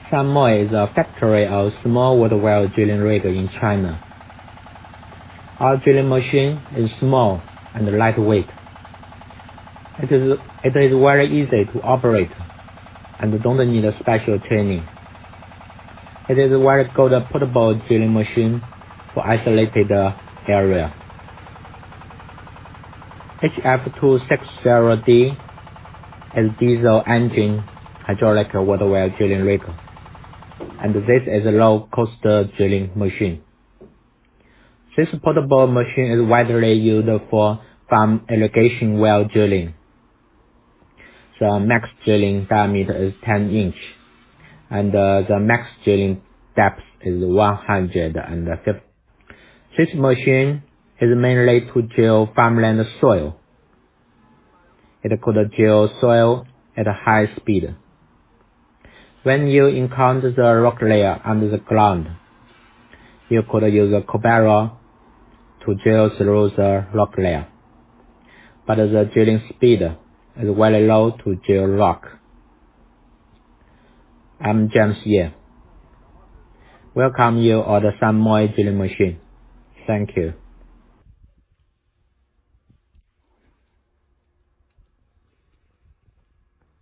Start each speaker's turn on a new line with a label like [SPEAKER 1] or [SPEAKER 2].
[SPEAKER 1] Samoy is a factory of small water well drilling rig in China. Our drilling machine is small and lightweight. It is very easy to operate and don't need special training. It is a very good portable drilling machine for isolated area. HF260D is diesel engine hydraulic water well drilling rig, and this is a low-cost drilling machine. This portable machine is widely used for farm irrigation well drilling. The max drilling diameter is 10 inch, and the max drilling depth is 150. This machine is mainly to drill farmland soil. It could drill soil at high speed. When you encounter the rock layer under the ground, you could use a crowbar to drill through the rock layer, but the drilling speed is very low to drill rock. I'm James Ye. Welcome you on the Samoy drilling machine. Thank you.